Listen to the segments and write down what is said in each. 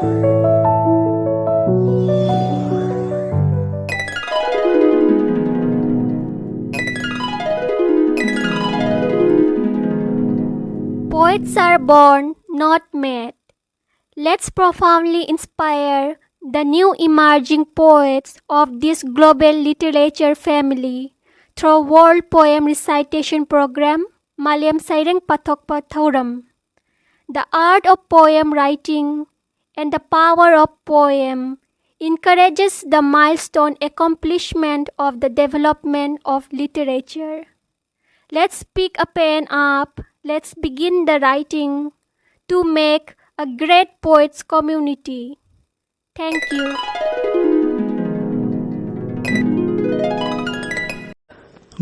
Poets are born, not made. Let's profoundly inspire the new emerging poets of this global literature family through World Poem Recitation Program, Maliam Saireng Pathok Pathauram. The art of poem writing and the power of poem encourages the milestone accomplishment of the development of literature. Let's pick a pen up, let's begin the writing to make a great poets community. Thank you.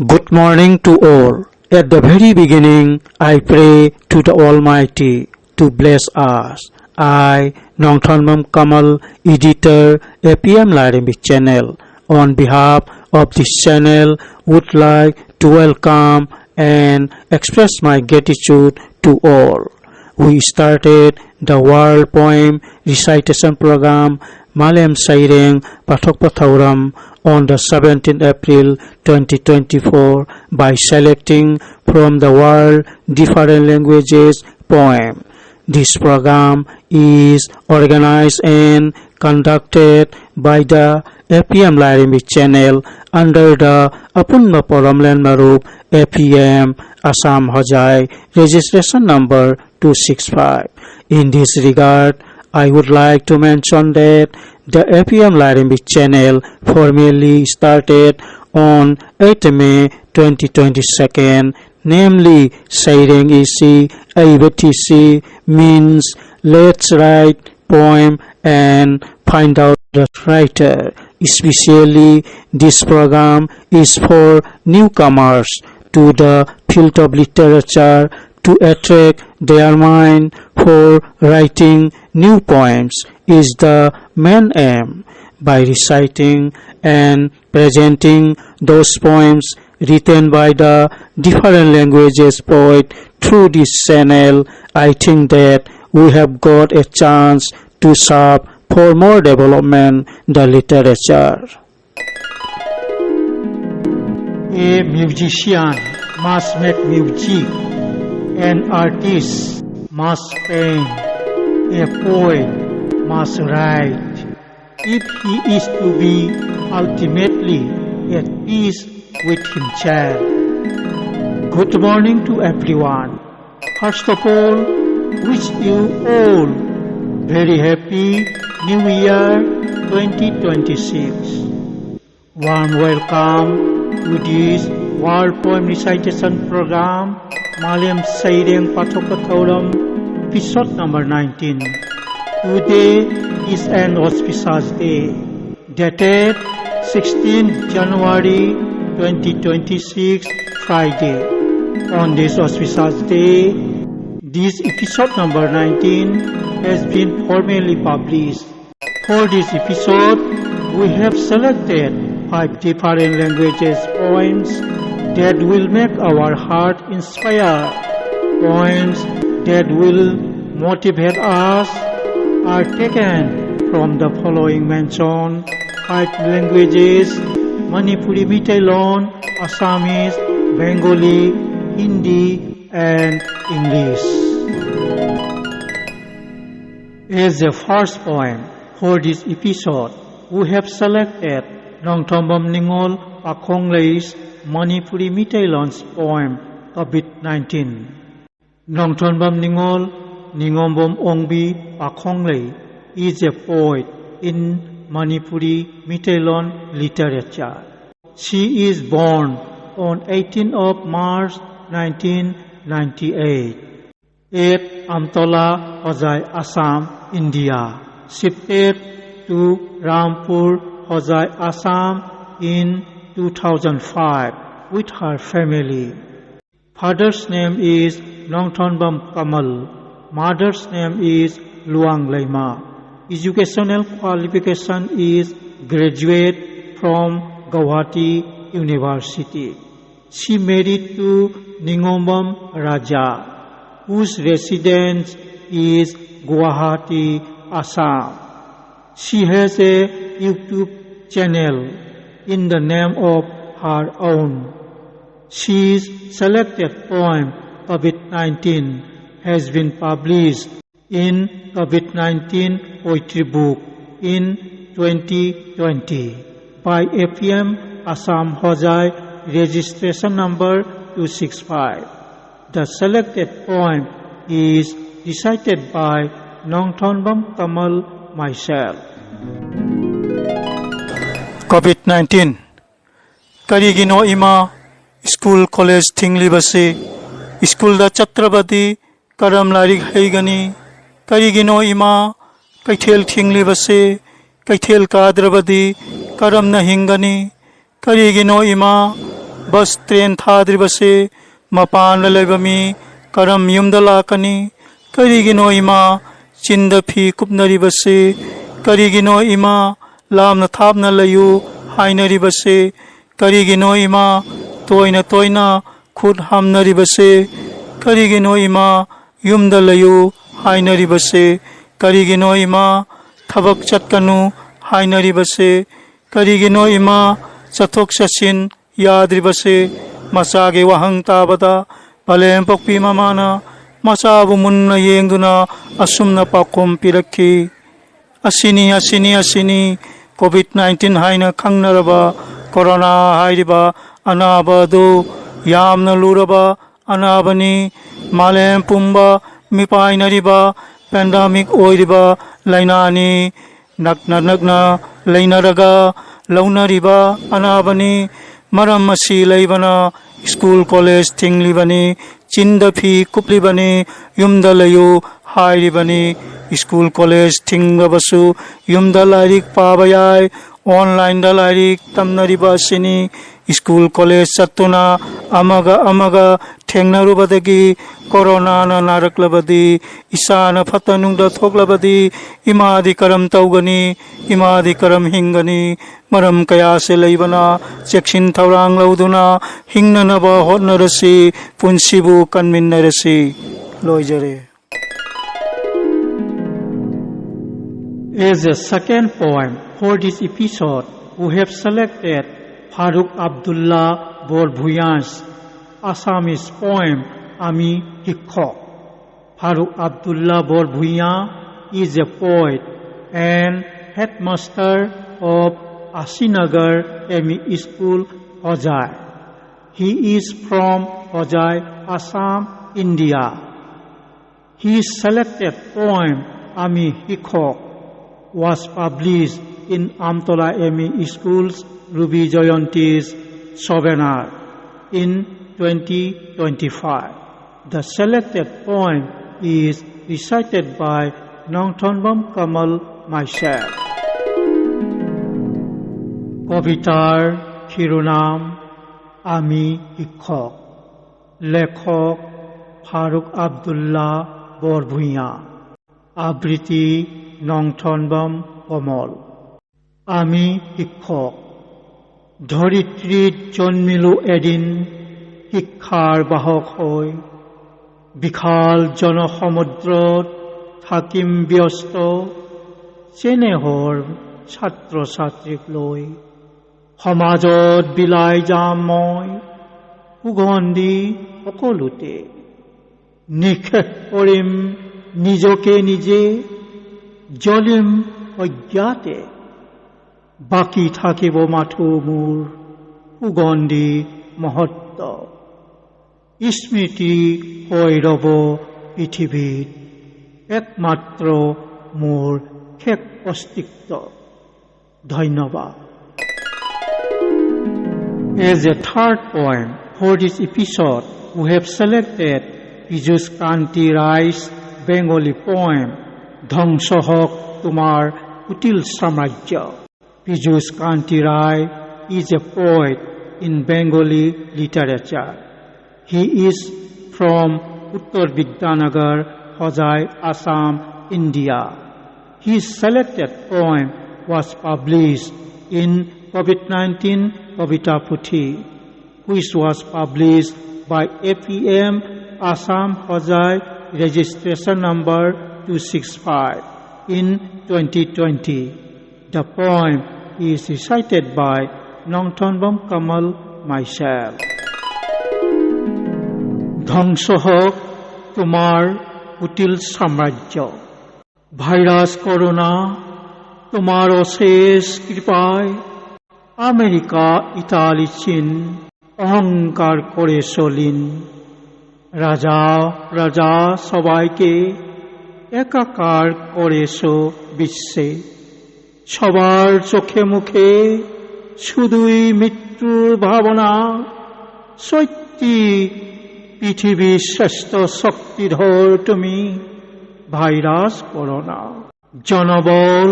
Good morning to all. At the very beginning, I pray to the Almighty to bless us. I, Nongthonmam Kamal, editor, APM Larimbic channel, on behalf of this channel, would like to welcome and express my gratitude to all. We started the World Poem Recitation Program Maliam Saireng Pathok Pathauram on the 17th April 2024 by selecting from the world different languages poem. This program is organized and conducted by the APM Larimbic channel under the Apunma Poramlan Marup APM Assam Hojai registration number 265. In this regard, I would like to mention that the APM Larimbic channel formally started on 8 May 2022, namely Saireng Isi Aibatisi means let's write poem and find out the writer. Especially this program is for newcomers to the field of literature to attract their mind for writing new poems is the main aim. By reciting and presenting those poems written by the different languages poet through this channel, I think that we have got a chance to serve for more development the literature. A musician must make music, an artist must paint, a poet must write, if he is to be ultimately at peace with himself. Good morning to everyone. First of all, wish you all very happy New Year 2026. Warm welcome to this World Poem Recitation Program Maliam Saireng Pathok Pathauram episode number 19. Today is an auspicious day, dated 16 January 2026, Friday. On this auspicious day, this episode number 19 has been formally published. For this episode, we have selected 5 different languages poems that will make our heart inspire. Poems that will motivate us are taken from the following mentioned 5 languages: Manipuri Meiteilon, Assamese, Bengali, Hindi, and English. As the first poem for this episode, we have selected Nongthonmam Ningol Pakhonglei's Manipuri Meiteilon's poem COVID-19. Nongthonmam Ningol Ningombom Ongbi Pakhonglei is a poet in Manipuri Meiteilon literature. She is born on 18th of March 1998 at Amtola, Hojai, Assam, India. Shifted to Rampur, Hojai, Assam in 2005 with her family. Father's name is Nongthonmam Kamal. Mother's name is Luang Laima. Educational qualification is graduate from Guwahati University. She married to Ningombam Raja, whose residence is Guwahati, Assam. She has a YouTube channel in the name of her own. She's selected poem COVID-19 has been published in COVID-19 poetry book in 2020 by APM Assam Hojai registration number 265. The selected poem is recited by Nongthonbam Kamal myself. COVID-19 Karigino ima school college thinglibase school da chatrabadi karam larik haigani Karigino ima kaithel thinglibase kaithel kadrabadi karam na hingani Karigino ima bus train thadribase mapan laibami karam yumda lakani Karigino ima chinda phi kupnaribase Karigino ima lamna thapna layu hainaribase Karigino ima toina khud hamnaribase Karigino ima yumda layu hainaribase Karigino ima thabak chatkanu hainaribase Karigino ima chathok chachin yadribase masage wahang tabada balem pokpi mamana masabu munna yengduna asumna pakom pirakhi asini COVID-19 haina khangnaraba corona hairiba anabadu yamna luraba anabani malem pumba mipainariba pandemic oiriba lainani nakna lainaraga launariba anabani maram masi laibana school college thinglibani chinda phi kuplibani yumda layu hairibani school college thingbasu yumda lairik pabayai online da lairik tamnariba sini school college chattuna amaga thengnarubadagi corona na naraklabadi isana phatanungda thoklabadi imadi karam taugani imadi karam hingani maram kaya se leibana chekshin thaurang lauduna hingnanaba hotnarasi punsibu kanminnarasi loijare. As a second poem for this episode, we have selected Farooq Abdullah Borbhuyan's Assamese poem Ami Hikhok. Farooq Abdullah Borbhuyan is a poet and headmaster of Asinagar ME School, Hojai. He is from Hojai, Assam, India. His selected poem Ami Hikhok was published in Amtola ME School's Ruby Jayanti's Sovenar in 2025. The selected poem is recited by Nongthonbam Kamal myself. Kovitar Shirunam Ami Hikhok Lekhok Farooq Abdullah Borbhuyan Abriti Nongthonbam Kamal Ami Hikhok ধৰিত্ৰীত জন্মিলো এদিন শিক্ষাৰ বাহক হৈ বিশাল জনসমুদ্ৰত থাকিম ব্যস্ত চেনেহৰ ছাত্ৰ ছাত্ৰীক লৈ সমাজত বিলাই যাম মই সুগন্ধি সকলোতে নিঃশেষ কৰিম নিজকে নিজে জ্বলিম অজ্ঞাতে বাকি থাকিব মাথো মোৰ সুগন্ধি মহত্ব স্মৃতি হৈ ৰব পৃথিৱীত একমাত্ৰ মোৰ শেষ অস্তিত্ব ধন্যবাদ. As a third poem for this episode, we have selected Piyush Kanti Rai's Bengali poem ধ্বংস হোক তোমাৰ কুটিল সাম্ৰাজ্য. Piyush Kanti Rai is a poet in Bengali literature. He is from Uttar Vidyanagar, Hojai, Assam, India. His selected poem was published in COVID-19 Kavita Puthi, which was published by APM Assam Hojai registration number 265. in 2020. The poem is recited by Nongthonbom Kamal myself. ধ্বংস হোক তোমার কুটিল সাম্রাজ্য, virus corona তোমার অশেষ কৃপায় America Italy চীন অহংকার করে চলিন। রাজা রাজা সবাইকে একাকার করেছ বিশ্বে, সবার চোখে মুখে শুধুই মৃত্যুর ভাবনা। সত্যি পৃথিবীর শ্রেষ্ঠ শক্তিধর তুমি, ভাইরাস করোনা। জনবল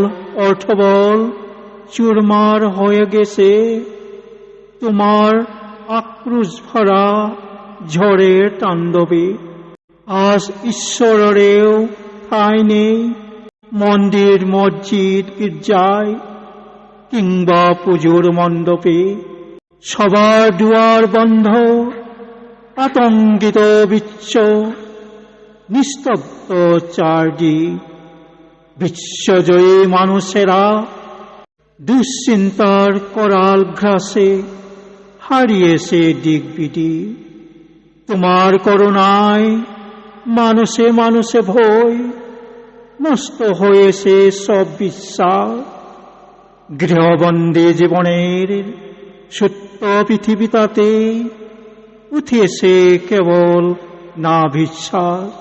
অর্থবল চুরমার হয়ে গেছে তোমার আক্রোশ ভরা ঝড়ের তাণ্ডবে। আজ ঈশ্বরেও ঠাঁই নেই মন্দির মসজিদ গির্জায় কিংবা পুজোর মণ্ডপে। সবার দুয়ার বন্ধ, আতঙ্কিত বিশ্ব, নিস্তব্ধ চারদিক। বিশ্বজয়ী মানুষেরা দুশ্চিন্তার করাল গ্রাসে হারিয়েছে দিকবিদি। তোমার করুণায় মানুষে মানুষে ভয়, নষ্ট হয়েছে সব বিশ্বাস। গৃহবন্দী জীবনের সত্য পৃথিবীটাতে উঠেছে কেবল না বিশ্বাস।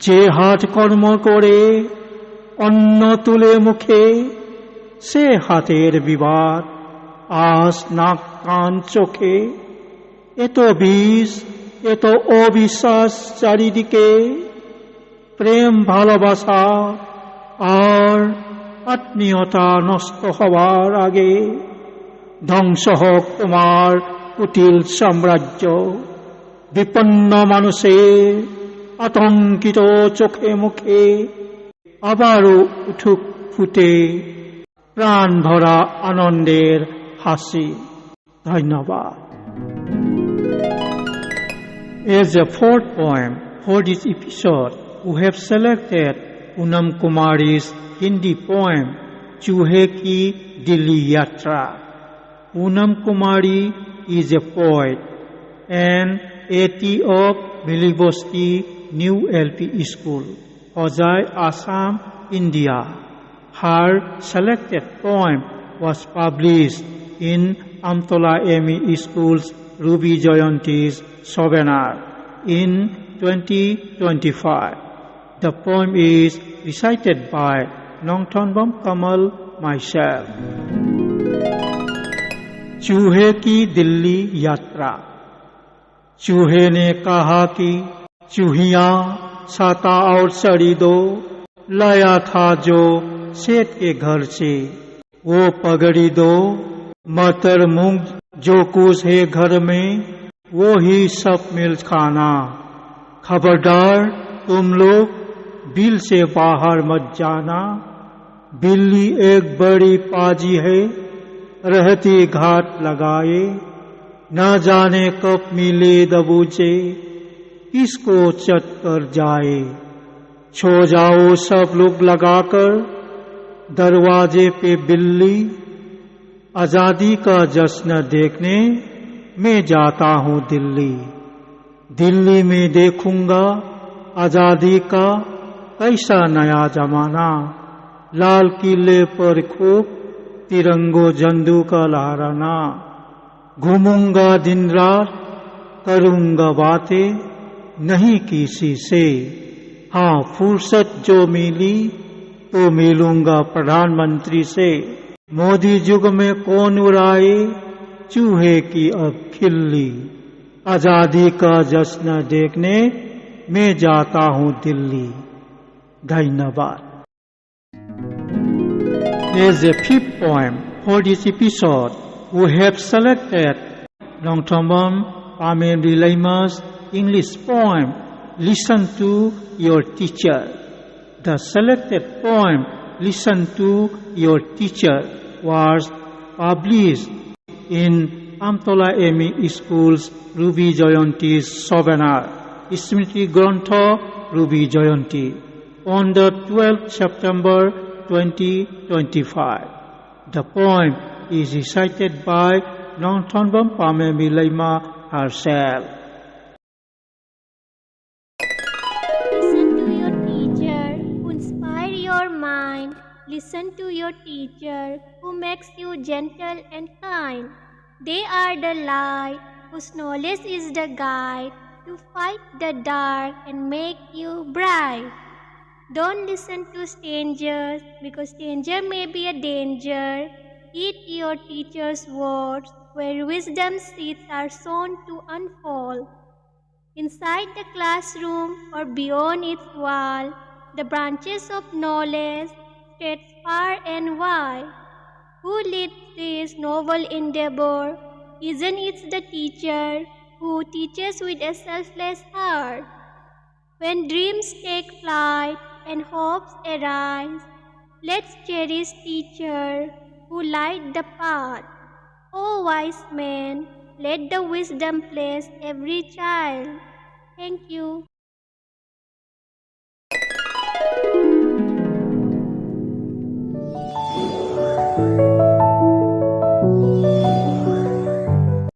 যে হাত কর্ম করে অন্ন তুলে মুখে, সে হাতের বিবাদ আজ নাক কান চোখে। এত বিষ এত অবিশ্বাস চারিদিকে, প্রেম ভালোবাসা আর আত্মীয়তা নষ্ট হওয়ার আগে ধ্বংস হোক তোমার কুটিল সাম্রাজ্য। বিপন্ন মানুষের আতঙ্কিত চোখে মুখে আবারও উঠুক ফুটে প্রাণ ভরা আনন্দের হাসি। ধন্যবাদ। As a fourth poem for this episode, we have selected Poonam Kumari's Hindi poem Choohe Ki Dilli Yatra. Poonam Kumari is a poet and AT of Bilibosti New LP School, Hojai, Assam, India. Her selected poem was published in Amtola ME School's Ruby Jayanti's Seminar in 2025. The poem is recited by Nongthonbom Kamal myself. चूहे की दिल्ली यात्रा। चूहे ने कहा कि चूहिया साता और सड़ी दो, लाया था जो सेठ के घर से वो पगड़ी दो। मटर मूंग जो कुछ है घर में वो ही सब मिल खाना। खबरदार तुम लोग बिल से बाहर मत जाना। बिल्ली एक बड़ी पाजी है, रहती घाट लगाए। न जाने कब मिले दबूचे, किसको चट कर जाए। छो जाओ सब लोग लगाकर दरवाजे पे बिल्ली। आजादी का जश्न देखने मैं जाता हूँ दिल्ली। दिल्ली में देखूंगा आजादी का कैसा नया जमाना। लाल किले पर खूब तिरंगो झंडू का लहराना। घूमूंगा दिन रात करूंगा बातें नहीं किसी से। हाँ फुर्सत जो मिली तो मिलूंगा प्रधानमंत्री से। मोदी युग में कौन उड़ाए चूहे की अब खिल्ली। आजादी का जश्न देखने मैं जाता हूँ दिल्ली। धन्यवाद। As a fifth poem for this episode, we have selected Nongthonbom Pameli Laima's English poem, Listen to Your Teacher. The selected poem, Listen to Your Teacher, was published in Amtola ME School's Ruby Jayanti's Seminar, Smriti Grantha Ruby Jayanti. on the 12th September 2025. The poem is recited by Nongthonbam Pamemi Leima herself. Listen to your teacher who inspire your mind. Listen to your teacher who makes you gentle and kind. They are the light whose knowledge is the guide to fight the dark and make you bright. Don't listen to strangers because stranger may be a danger. Heed your teacher's words where wisdom seeds are sown to unfold. Inside the classroom or beyond its wall, the branches of knowledge stretch far and wide. Who leads this noble endeavor? Isn't it the teacher who teaches with a selfless heart? When dreams take flight and hopes arise, let's cherish teacher who light the path. O wise man, let the wisdom bless every child. Thank you.